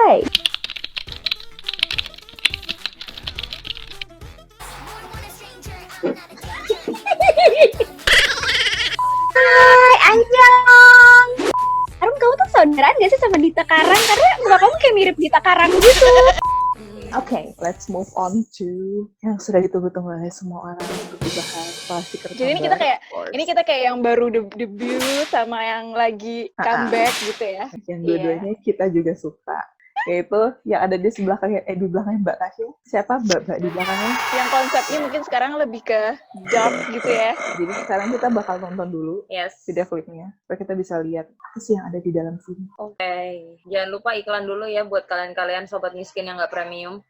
Hai. Hai, Anjong. Arum, kamu tuh saudaraan gak sih sama Dita Karang? Karena muka kamu kayak mirip Dita Karang gitu. Okay, let's move on to yang sudah ditunggu-tunggu oleh semua orang untuk dibahas plastik Jadi ini kita kayak yang baru debut sama yang lagi comeback gitu ya. Yang dua-duanya kita juga suka. Yaitu yang ada di sebelah di belakangnya Mbak Tasya. Siapa Mbak di belakangnya? Yang konsepnya mungkin sekarang lebih ke dark gitu ya. Jadi sekarang kita bakal nonton dulu video klipnya supaya kita bisa lihat apa sih yang ada di dalam sini. Oke. Jangan lupa iklan dulu ya buat kalian-kalian sobat miskin yang nggak premium.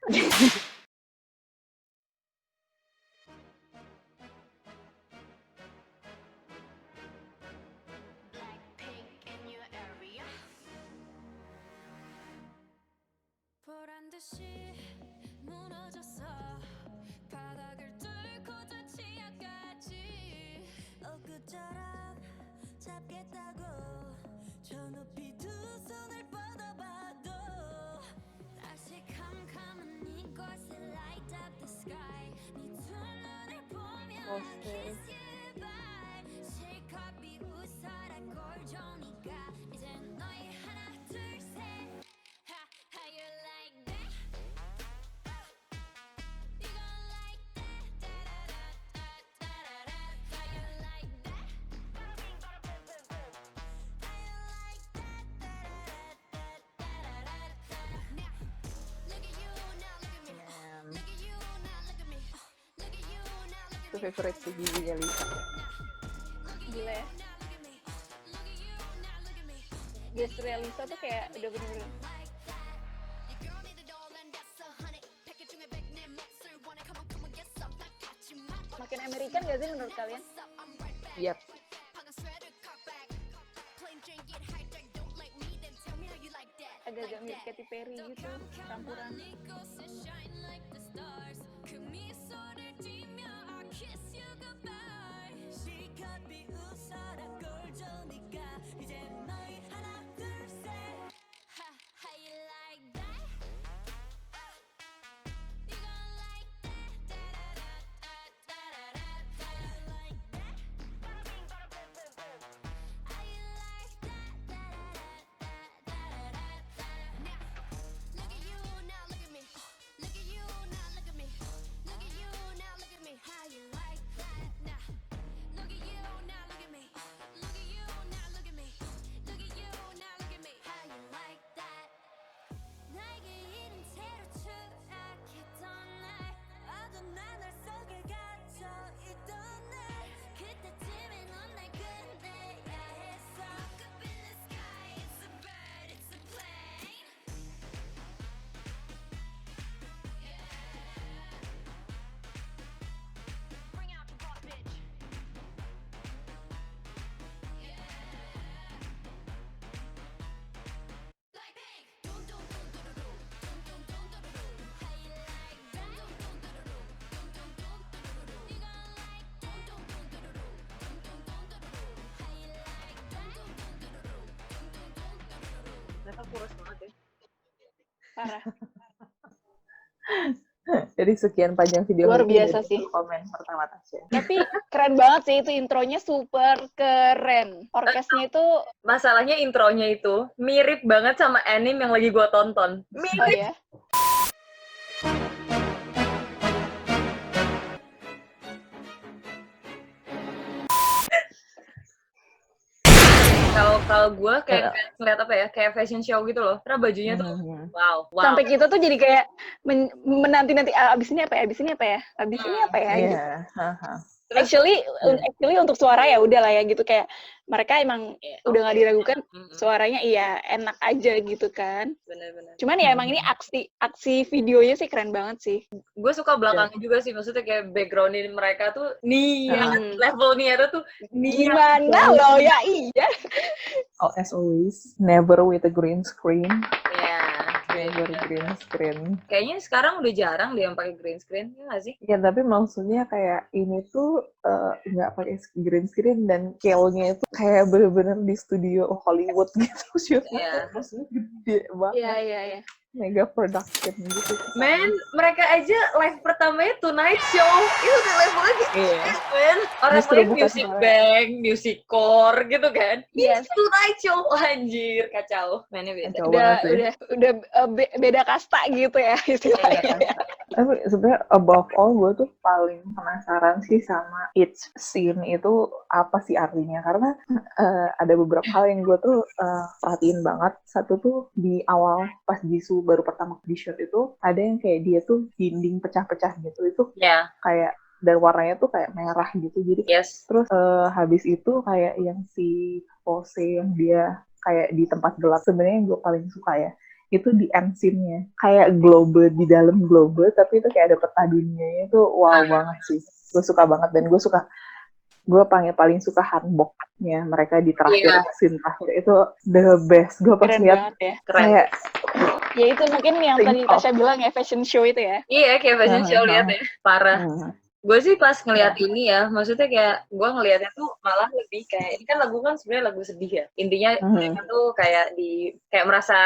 Itu favorite sih giginya Lisa. Gila ya. Gesturnya Lisa tuh kayak udah bener-bener makin American gak sih menurut kalian? Yap. Agak-agak mirip Katy Perry gitu, campuran. Mereka kurus banget ya. Parah. Jadi sekian panjang video Luar ini biasa dari sih. komen pertama Tasya. Tapi keren banget sih itu intronya, super keren. Orkesnya itu Masalahnya intronya itu mirip banget sama anime yang lagi gua tonton. Mirip. oh ya. Kalau gue kayak ngeliat apa ya, kayak fashion show gitu loh. Karena bajunya tuh wow. Sampai kita tuh jadi kayak menanti-nanti abis ini apa ya? Gitu. Actually untuk suara ya udah lah ya gitu, kayak mereka emang udah nggak diragukan, suaranya iya enak aja gitu kan. Bener-bener. Cuman ya emang ini aksi videonya sih keren banget sih. Gue suka belakangnya juga sih, maksudnya kayak background-in mereka tuh niat, level niatnya tuh niat. Gimana loh ya, iya. Oh, as always, never with a green screen. Never green screen. Kayaknya sekarang udah jarang deh yang pakai green screen, ya nggak sih? Ya tapi maksudnya kayak ini tuh nggak pakai green screen dan scale-nya itu kayak bener-bener di studio Hollywood gitu syutingnya. Maksudnya gede banget. Iya. Mega production gitu. Men, mereka aja live pertamanya Tonight Show. Itu udah levelnya gitu, men. Orang Justru lain bukan music soalnya. bank, music core gitu kan. Yes. Ini Tonight Show, anjir, kacau. Mainnya beda. Kacau banget sih. Udah beda kasta gitu ya istilahnya. Tapi sebenarnya above all gue tuh paling penasaran sih sama each scene itu apa sih artinya, karena ada beberapa hal yang gue tuh perhatiin banget. Satu tuh di awal pas Jisoo baru pertama di shoot itu ada yang kayak dia tuh dinding pecah-pecah gitu, itu kayak dan warnanya tuh kayak merah gitu, jadi terus habis itu kayak yang si pose yang dia kayak di tempat gelap, sebenarnya yang gue paling suka ya itu di end scene-nya kayak globe di dalam globe tapi itu kayak ada peta dunianya, itu wow banget sih, gue suka banget. Dan gue paling suka hanboknya mereka di terakhir scene terakhir itu the best. Gue pas lihat ya. Kayak ya itu mungkin yang tadi Tasya bilang ya, fashion show itu ya. Iya, kayak fashion show lihat ya, parah. Gue sih pas ngeliat ini ya, maksudnya kayak gue ngeliatnya tuh malah lebih kayak, ini kan lagu kan sebenarnya lagu sedih ya, intinya mereka tuh kayak merasa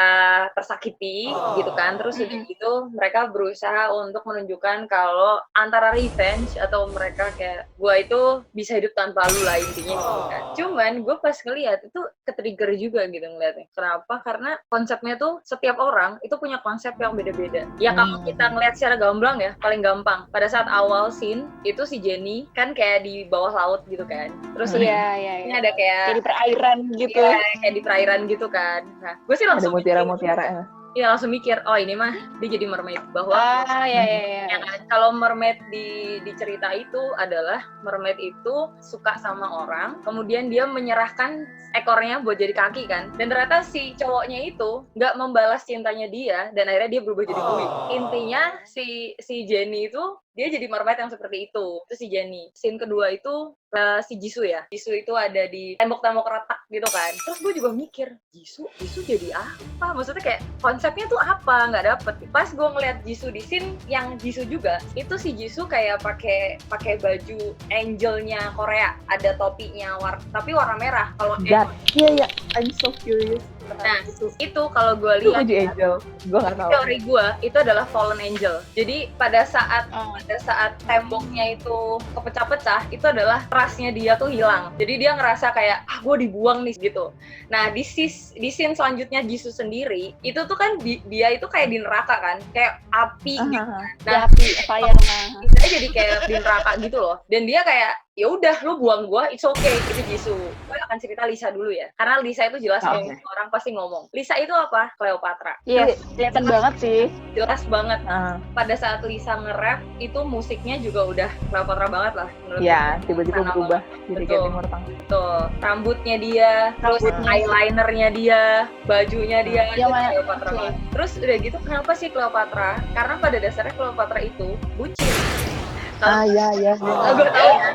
tersakiti gitu kan, terus udah gitu mereka berusaha untuk menunjukkan kalau antara revenge atau mereka kayak gue itu bisa hidup tanpa lu lah intinya gitu kan. Cuman gue pas ngeliat itu ke-trigger juga gitu ngeliatnya. Kenapa? Karena konsepnya tuh setiap orang itu punya konsep yang beda-beda. Ya kalau kita ngeliat secara gamblang ya, paling gampang pada saat awal scene itu si Jennie kan kayak di bawah laut gitu kan, terus ini ada kayak di perairan gitu, kayak di perairan gitu kan. Nah gue sih langsung ada mutiara Iya langsung mikir, oh ini mah dia jadi mermaid, bahwa ya kan? Kalau mermaid di cerita itu adalah mermaid itu suka sama orang, kemudian dia menyerahkan ekornya buat jadi kaki kan, dan ternyata si cowoknya itu nggak membalas cintanya dia dan akhirnya dia berubah jadi buoy. Intinya si Jennie itu dia jadi mermaid yang seperti itu si Jennie. Scene kedua itu si Jisoo ya. Jisoo itu ada di tembok-tembok retak gitu kan. Terus gue juga mikir, Jisoo jadi apa? Maksudnya kayak konsepnya tuh apa? Nggak dapet. Pas gue ngeliat Jisoo di scene yang Jisoo juga, itu si Jisoo kayak pakai baju angelnya Korea, ada topinya tapi warna merah. Kalau iya, I'm so curious. Nah, itu kalau gue lihat angel, gue nggak tahu. Teori gue itu adalah fallen angel. Jadi pada saat temboknya itu kepecah-pecah, itu adalah trustnya dia tuh hilang. Jadi dia ngerasa kayak gue dibuang nih gitu. Nah di scene selanjutnya Jisoo sendiri itu tuh kan dia itu kayak di neraka kan, kayak api gitu. Nah api fire dia jadi kayak di neraka gitu loh. Dan dia kayak ya udah lu buang gua, it's okay, itu Jisoo. Gue akan cerita Lisa dulu ya, karena Lisa itu jelas orang pasti ngomong. Lisa itu apa? Cleopatra. Iya, kelihatan banget sih. Jelas banget. Pada saat Lisa nge-rap itu musiknya juga udah Cleopatra banget lah. Iya, tiba-tiba berubah jadi kayak Timur Tengah. Tuh, rambutnya dia, terus eyelinernya dia, bajunya dia, itu Cleopatra banget. Terus udah gitu, kenapa sih Cleopatra? Karena pada dasarnya Cleopatra itu bucin. Iya. Gue tahu ya.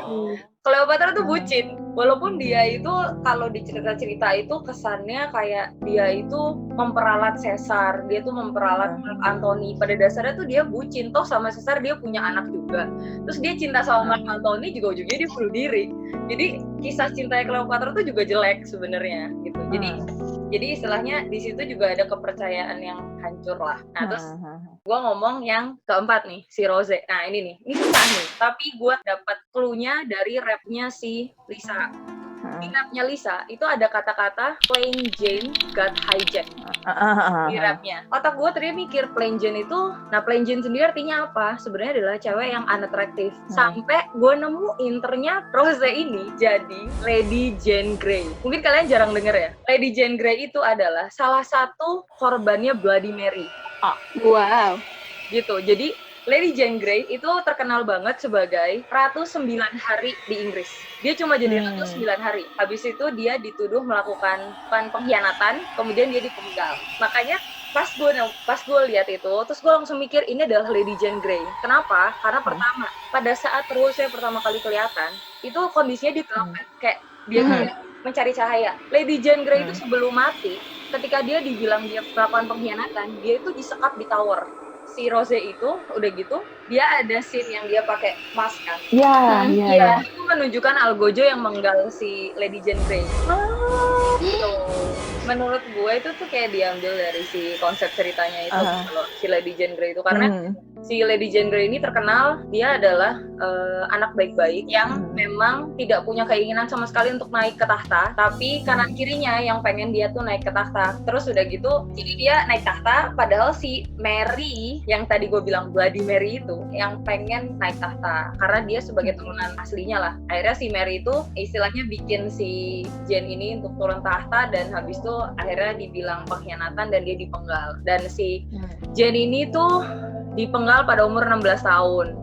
Cleopatra tuh bucin, walaupun dia itu kalau di cerita-cerita itu kesannya kayak dia itu memperalat Caesar, dia tuh memperalat Mark Antony. Pada dasarnya tuh dia bucin, toh sama Caesar dia punya anak juga. Terus dia cinta sama Mark Antony juga ujungnya dia bunuh diri. Jadi kisah cintanya Cleopatra tuh juga jelek sebenarnya gitu. Jadi istilahnya di situ juga ada kepercayaan yang hancur lah. Nah terus gue ngomong yang keempat nih, si Rose. Nah ini susah nih, tapi gue dapat clue-nya dari rapnya si Lisa. Di rapnya Lisa itu ada kata-kata Plain Jane got hijacked di rapnya. Otak gue tadi mikir Plain Jane itu, nah Plain Jane sendiri artinya apa? Sebenarnya adalah cewek yang unattractive. Sampai gue nemuin ternyata Rose ini jadi Lady Jane Grey. Mungkin kalian jarang denger ya. Lady Jane Grey itu adalah salah satu korbannya Bloody Mary. Wow. Gitu. Jadi Lady Jane Grey itu terkenal banget sebagai Ratu 9 hari di Inggris. Dia cuma jadi Ratu 9 hari. Habis itu dia dituduh melakukan pengkhianatan, kemudian dia dipenggal. Makanya pas gue lihat itu, terus gue langsung mikir ini adalah Lady Jane Grey. Kenapa? Karena pertama, pada saat Rose pertama kali kelihatan, itu kondisinya di trompet, kayak dia mencari cahaya. Lady Jane Grey itu sebelum mati, ketika dia dibilang dia melakukan pengkhianatan, dia itu disekap di tower si Rose itu udah gitu dia ada scene yang dia pakai mask kan. Iya. Itu menunjukkan Algojo yang menggal si Lady Jane Grey. Gitu. Menurut gue itu tuh kayak diambil dari si konsep ceritanya itu kalau si Lady Jane Grey itu karena si Lady Jane Grey ini terkenal dia adalah anak baik-baik yang memang tidak punya keinginan sama sekali untuk naik ke tahta, tapi kanan kirinya yang pengen dia tuh naik ke tahta. Terus udah gitu jadi dia naik tahta padahal si Mary yang tadi gue bilang Bloody Mary itu yang pengen naik tahta karena dia sebagai turunan aslinya lah. Akhirnya si Mary itu istilahnya bikin si Jane ini untuk turun tahta dan habis itu akhirnya dibilang pengkhianatan dan dia dipenggal. Dan si Jane ini tuh dipenggal pada umur 16 tahun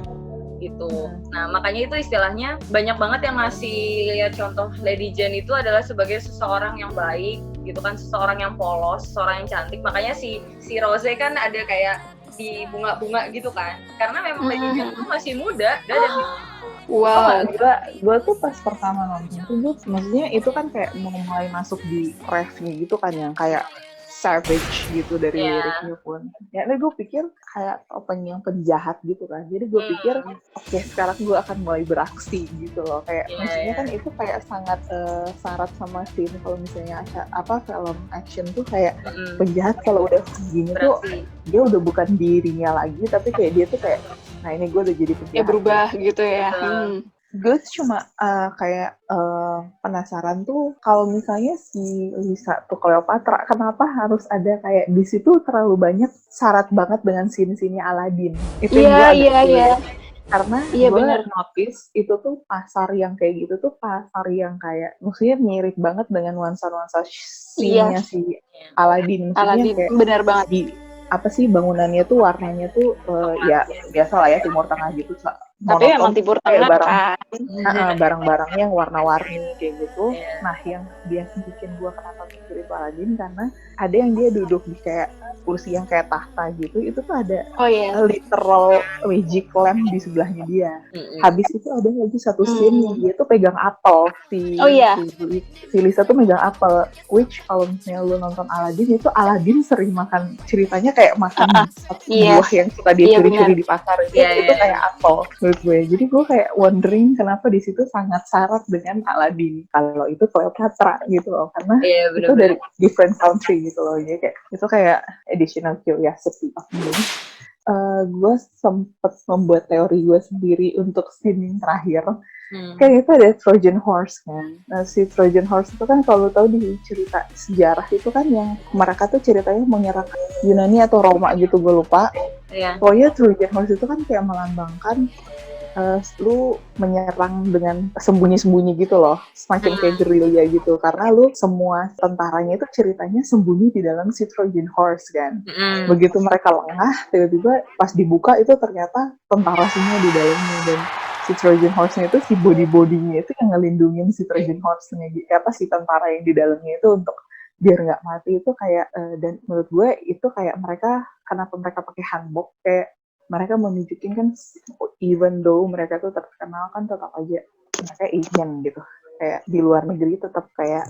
gitu. Nah, makanya itu istilahnya banyak banget yang ngasih lihat contoh Lady Jane itu adalah sebagai seseorang yang baik gitu kan, seseorang yang polos, seseorang yang cantik. Makanya si Rose kan ada kayak di bunga-bunga gitu kan. Karena memang Lady Jane itu masih muda dan wow, gue tuh pas pertama nonton tuh maksudnya itu kan kayak mau mulai masuk di refnya gitu kan yang kayak savage gitu dari liriknya pun. Ya, gue pikir kayak opening yang penjahat gitu kan. Jadi gue pikir oke, sekarang gue akan mulai beraksi gitu loh. Kayak maksudnya kan itu kayak sangat syarat sama scene kalau misalnya film action tuh kayak penjahat kalau udah gini tuh dia udah bukan dirinya lagi tapi kayak dia tuh kayak nah ini gue udah jadi penjahat. Ya berubah gitu ya. Gue cuma kayak penasaran tuh kalau misalnya si Lisa tuh Cleopatra kenapa harus ada kayak di situ terlalu banyak syarat banget dengan scene-scene Aladdin. Itu Iya. Karena gue notice itu tuh pasar yang kayak gitu tuh pasar yang kayak maksudnya mirip banget dengan nuansa-nuansa scene-nya si Aladdin. Aladdin kayak benar banget. Di apa sih bangunannya tuh warnanya tuh ya biasa lah ya Timur Tengah gitu. Tapi memang Timur Tengah kan. Barang-barangnya yang warna-warni kayak gitu. Nah, yang biasa bikin gue kenapa mikir itu Aladdin karena ada yang dia duduk di kayak kursi yang kayak tahta gitu. Itu tuh ada literal magic lamp di sebelahnya dia. Habis itu ada lagi satu scene yang dia tuh pegang apel. Si Lisa tuh megang apel. Which kalau misalnya lu nonton Aladdin itu Aladdin sering makan ceritanya kayak makan buah yang suka dia curi-curi di pasar itu kayak apel. Gue. Jadi gue kayak wondering kenapa di situ sangat syarat dengan Aladdin. Kalau itu Cleopatra gitu loh, karena itu dari different country gitu loh. Jadi kayak itu kayak additional curiosity of me. Gue sempet membuat teori gue sendiri untuk scene terakhir. Kayak itu ada Trojan Horse kan. Nah, si Trojan Horse itu kan kalau tahu di cerita sejarah itu kan yang mereka tuh ceritanya menyerang Yunani atau Roma gitu, gue lupa. Pokoknya Trojan Horse itu kan kayak melambangkan lu menyerang dengan sembunyi-sembunyi gitu loh, semacam kayak gerilya gitu, karena lu semua tentaranya itu ceritanya sembunyi di dalam si Trojan Horse kan. Begitu mereka lengah, tiba-tiba pas dibuka itu ternyata tentara semua di dalamnya, dan si Trojan Horse-nya itu si body-bodinya itu yang ngelindungin si Trojan Horse-nya, si tentara yang di dalamnya itu untuk biar nggak mati itu kayak dan menurut gue itu kayak kenapa mereka pakai hanbok, kayak mereka menunjukin kan even though mereka tuh terkenal kan tetap aja mereka Asian gitu, kayak di luar negeri tetap kayak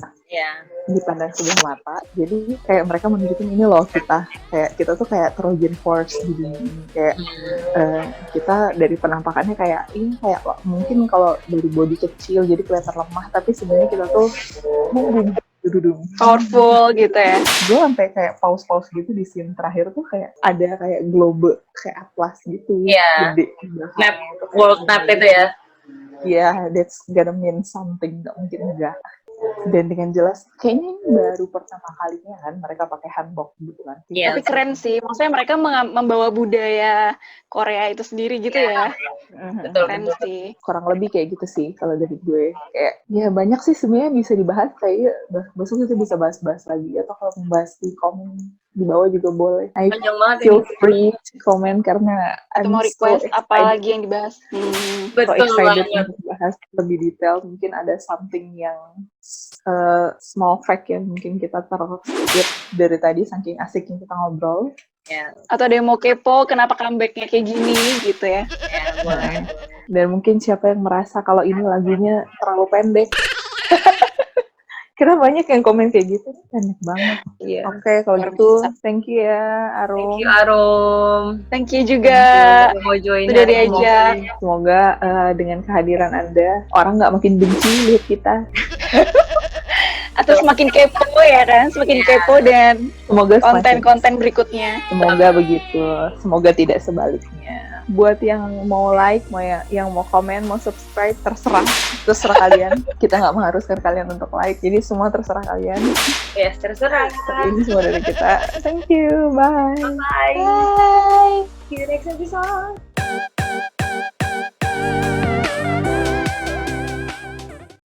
dipandang sebelah mata. Jadi kayak mereka menunjukin ini loh kita tuh kayak Trojan Horse di dunia ini, kayak kita dari penampakannya kayak ini kayak mungkin kalau dari body kecil jadi kelihatan lemah, tapi sebenarnya kita tuh powerful gitu ya. Gue sampai kayak pause gitu di scene terakhir tuh kayak ada kayak globe kayak atlas gitu gede. World map itu ya. That's gonna mean something, gak mungkin enggak. Dan dengan jelas kayaknya ini baru pertama kalinya kan mereka pakai hanbok gitu kan. Tapi keren sih, maksudnya mereka membawa budaya Korea itu sendiri gitu ya. Keren sih. Kurang lebih kayak gitu sih kalau dari gue. Kayak ya banyak sih sebenarnya bisa dibahas, kayak besok kita bisa bahas-bahas lagi, atau kalau membahas di komen di bawah juga boleh. Feel free to comment karena atau mau request apa lagi yang dibahas. So excited untuk bahas lebih detail. Mungkin ada something yang small fact yang mungkin kita terskip dari tadi saking asiknya kita ngobrol. Atau ada yang mau kepo kenapa comeback-nya kayak gini gitu ya. Dan mungkin siapa yang merasa kalau ini lagunya terlalu pendek Kira banyak yang komen kayak gitu, enak banget. Iya. Oke, kalau gitu, thank you ya, Arum. Thank you, Arum. Thank you juga. Mau join Udah hari diajak. ini. Semoga dengan kehadiran Anda, orang nggak makin benci lihat kita. Atau semakin kepo ya kan, semakin kepo dan Semoga konten-konten berikutnya. Semoga begitu. Semoga tidak sebaliknya. Buat yang mau like, yang mau komen, mau subscribe, terserah kalian. Kita nggak mengharuskan kalian untuk like, jadi semua terserah kalian. Yes, terserah. Ini semua dari kita. Thank you, bye. Bye. Bye. See you next episode.